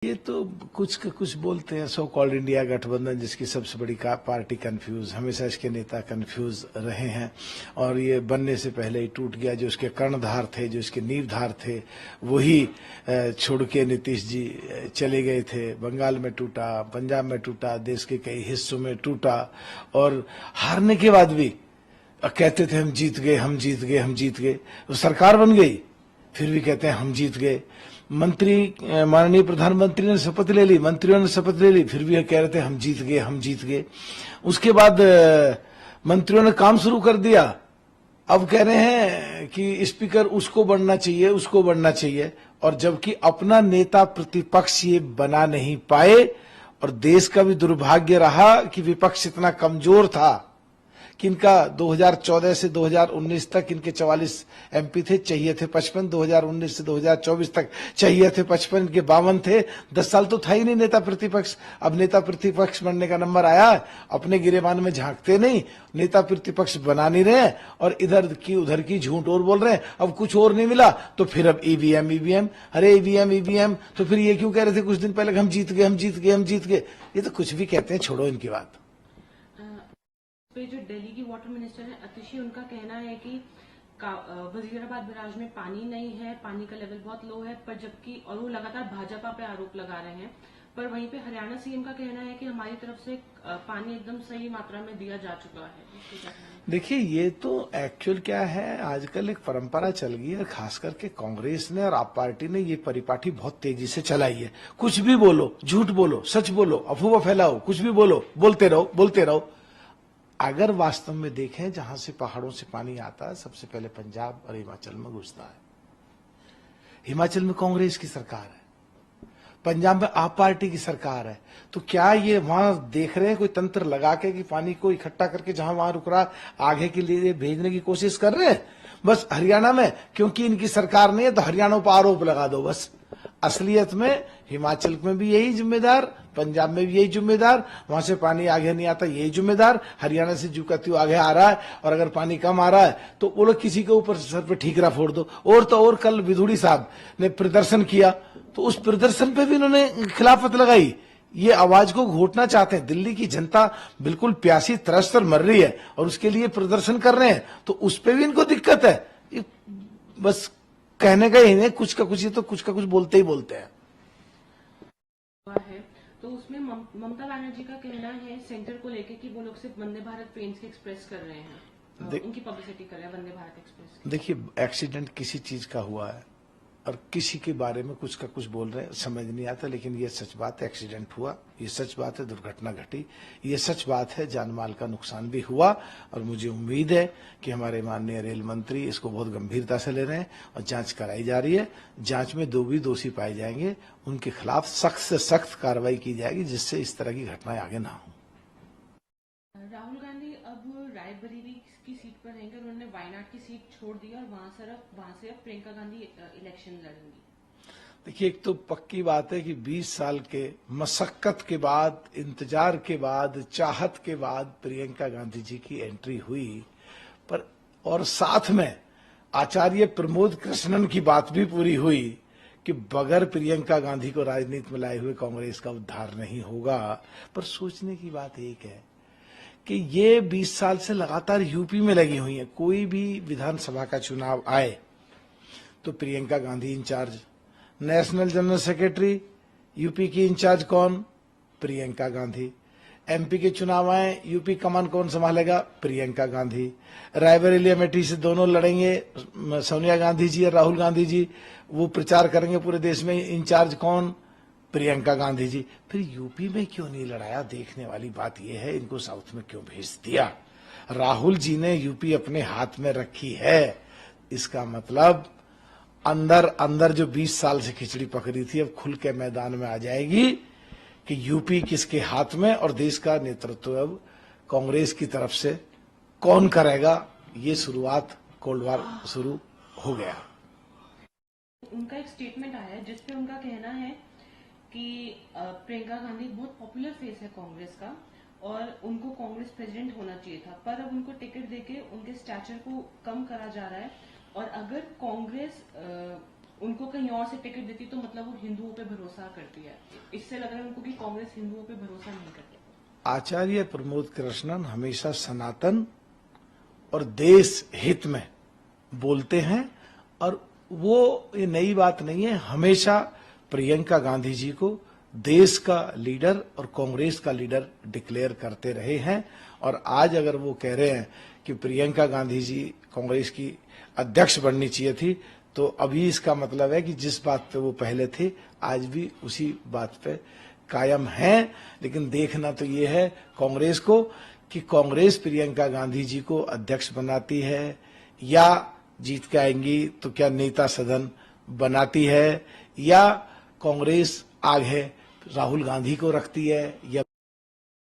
ये तो कुछ बोलते हैं सो कॉल्ड इंडिया गठबंधन, जिसकी सबसे बड़ी पार्टी कंफ्यूज, हमेशा इसके नेता कंफ्यूज रहे हैं और ये बनने से पहले ही टूट गया। जो इसके कर्णधार थे, जो इसके नींवधार थे, वही छोड़ के नीतीश जी चले गए थे। बंगाल में टूटा, पंजाब में टूटा, देश के कई हिस्सों में टूटा और हारने के बाद भी कहते थे हम जीत गए, हम जीत गए, हम जीत गए। तो सरकार बन गई, फिर भी कहते हैं हम जीत गए। मंत्री, माननीय प्रधानमंत्री ने शपथ ले ली, मंत्रियों ने शपथ ले ली, फिर भी कह रहे थे हम जीत गए, हम जीत गए। उसके बाद मंत्रियों ने काम शुरू कर दिया। अब कह रहे हैं कि स्पीकर उसको बनना चाहिए, उसको बनना चाहिए, और जबकि अपना नेता प्रतिपक्ष ये बना नहीं पाए। और देश का भी दुर्भाग्य रहा कि विपक्ष इतना कमजोर था कि इनका 2014 से 2019 तक इनके 44 एमपी थे, चाहिए थे 55। 2019 से 2024 तक चाहिए थे 55, इनके 52 थे। 10 साल तो था ही नहीं नेता प्रतिपक्ष। अब नेता प्रतिपक्ष बनने का नंबर आया, अपने गिरेबान में झांकते नहीं, नेता प्रतिपक्ष बना नहीं रहे और इधर की उधर की झूठ और बोल रहे हैं। अब कुछ और नहीं मिला तो फिर अब ईवीएम ईवीएम, अरे ईवीएम ईवीएम, तो फिर ये क्यों कह रहे थे कुछ दिन पहले हम जीत गए, हम जीत गए, हम जीत गए। ये तो कुछ भी कहते हैं, छोड़ो इनकी बात। पे जो दिल्ली की वाटर मिनिस्टर है अतिशी, उनका कहना है कि वजीराबाद बैराज में पानी नहीं है, पानी का लेवल बहुत लो है, पर जबकि और वो लगातार भाजपा पे आरोप लगा रहे हैं। पर वहीं पे हरियाणा सीएम का कहना है कि हमारी तरफ से पानी एकदम सही मात्रा में दिया जा चुका है। देखिए, ये तो एक्चुअल क्या है, आजकल एक परंपरा चल गई है, खास करके कांग्रेस ने और आप पार्टी ने ये परिपाटी बहुत तेजी से चलाई है। कुछ भी बोलो, झूठ बोलो, सच बोलो, अफवाह फैलाओ, कुछ भी बोलो, बोलते रहो, बोलते रहो। अगर वास्तव में देखें, जहां से पहाड़ों से पानी आता है सबसे पहले पंजाब और हिमाचल में घुसता है। हिमाचल में कांग्रेस की सरकार है, पंजाब में आप पार्टी की सरकार है। तो क्या ये वहां देख रहे हैं कोई तंत्र लगा के कि पानी को इकट्ठा करके जहां वहां रुक रहा आगे के लिए भेजने की कोशिश कर रहे हैं? बस हरियाणा में क्योंकि इनकी सरकार नहीं है तो हरियाणा पर आरोप लगा दो बस। असलियत में हिमाचल में भी यही जिम्मेदार, पंजाब में भी यही जिम्मेदार, वहां से पानी आगे नहीं आता यही जिम्मेदार, हरियाणा से जू का त्यों आगे आ रहा है। और अगर पानी कम आ रहा है तो वो लोग किसी के ऊपर सर पे ठीकरा फोड़ दो। और तो और कल विधुड़ी साहब ने प्रदर्शन किया तो उस प्रदर्शन पे भी इन्होंने खिलाफत लगाई। ये आवाज को घोटना चाहते हैं। दिल्ली की जनता बिल्कुल प्यासी तरस कर मर रही है और उसके लिए प्रदर्शन कर रहे हैं, तो उस पर भी इनको दिक्कत है। बस कहने का ही नहीं, कुछ का कुछ, ये तो कुछ का कुछ बोलते ही बोलते हैं। तो उसमें ममता बनर्जी का कहना है सेंटर को लेके कि वो लोग सिर्फ वंदे भारत ट्रेन के एक्सप्रेस कर रहे हैं, उनकी पब्लिसिटी कर रहे हैं वंदे भारत एक्सप्रेस। देखिए, एक्सीडेंट किसी चीज का हुआ है और किसी के बारे में कुछ का कुछ बोल रहे हैं, समझ नहीं आता। लेकिन ये सच बात है, एक्सीडेंट हुआ, ये सच बात है, दुर्घटना घटी, ये सच बात है, जान माल का नुकसान भी हुआ। और मुझे उम्मीद है कि हमारे माननीय रेल मंत्री इसको बहुत गंभीरता से ले रहे हैं और जांच कराई जा रही है। जांच में जो भी दोषी पाए जाएंगे उनके खिलाफ सख्त से सख्त कार्रवाई की जाएगी, जिससे इस तरह की घटनाएं आगे ना हो। राहुल गांधी अब रायबरेली की सीट पर रहेंगे, उन्होंने वायनाड की सीट छोड़ दी और वहां से अब प्रियंका गांधी इलेक्शन लड़ेंगी। देखिए, एक तो पक्की बात है कि 20 साल के मशक्कत के बाद, इंतजार के बाद, चाहत के बाद प्रियंका गांधी जी की एंट्री हुई। पर और साथ में आचार्य प्रमोद कृष्णन की बात भी पूरी हुई कि बगैर प्रियंका गांधी को राजनीति में लाए हुए कांग्रेस का उद्धार नहीं होगा। पर सोचने की बात एक है कि ये 20 साल से लगातार यूपी में लगी हुई है। कोई भी विधानसभा का चुनाव आए तो Priyanka Gandhi in charge, national general secretary UP की इंचार्ज कौन? प्रियंका गांधी। एमपी के चुनाव आए, यूपी कमान कौन संभालेगा? प्रियंका गांधी। रायबरेली अमेठी से दोनों लड़ेंगे, सोनिया गांधी जी और राहुल गांधी जी, वो प्रचार करेंगे पूरे देश में, इंचार्ज कौन? प्रियंका गांधी जी। फिर यूपी में क्यों नहीं लड़ाया? देखने वाली बात यह है, इनको साउथ में क्यों भेज दिया? राहुल जी ने यूपी अपने हाथ में रखी है, इसका मतलब अंदर अंदर जो 20 साल से खिचड़ी पकड़ी थी अब खुल के मैदान में आ जाएगी कि यूपी किसके हाथ में, और देश का नेतृत्व अब कांग्रेस की तरफ से कौन करेगा। ये शुरुआत, कोल्ड वॉर शुरू हो गया। उनका एक स्टेटमेंट आया है जिसपे उनका कहना है कि प्रियंका गांधी बहुत पॉपुलर फेस है कांग्रेस का और उनको कांग्रेस प्रेसिडेंट होना चाहिए था, पर अब उनको टिकट देके उनके स्टैचर को कम करा जा रहा है। और अगर कांग्रेस उनको कहीं और से टिकट देती तो मतलब वो हिंदुओं पे भरोसा करती है। इससे लग रहा है उनको कि कांग्रेस हिंदुओं पे भरोसा नहीं करती। आचार्य प्रमोद कृष्णन हमेशा सनातन और देश हित में बोलते हैं, और वो ये नई बात नहीं है, हमेशा प्रियंका गांधी जी को देश का लीडर और कांग्रेस का लीडर डिक्लेयर करते रहे हैं। और आज अगर वो कह रहे हैं कि प्रियंका गांधी जी कांग्रेस की अध्यक्ष बननी चाहिए थी, तो अभी इसका मतलब है कि जिस बात पे वो पहले थे आज भी उसी बात पे कायम हैं। लेकिन देखना तो ये है कांग्रेस को कि कांग्रेस प्रियंका गांधी जी को अध्यक्ष बनाती है, या जीत के आएंगी तो क्या नेता सदन बनाती है, या कांग्रेस आगे राहुल गांधी को रखती है, या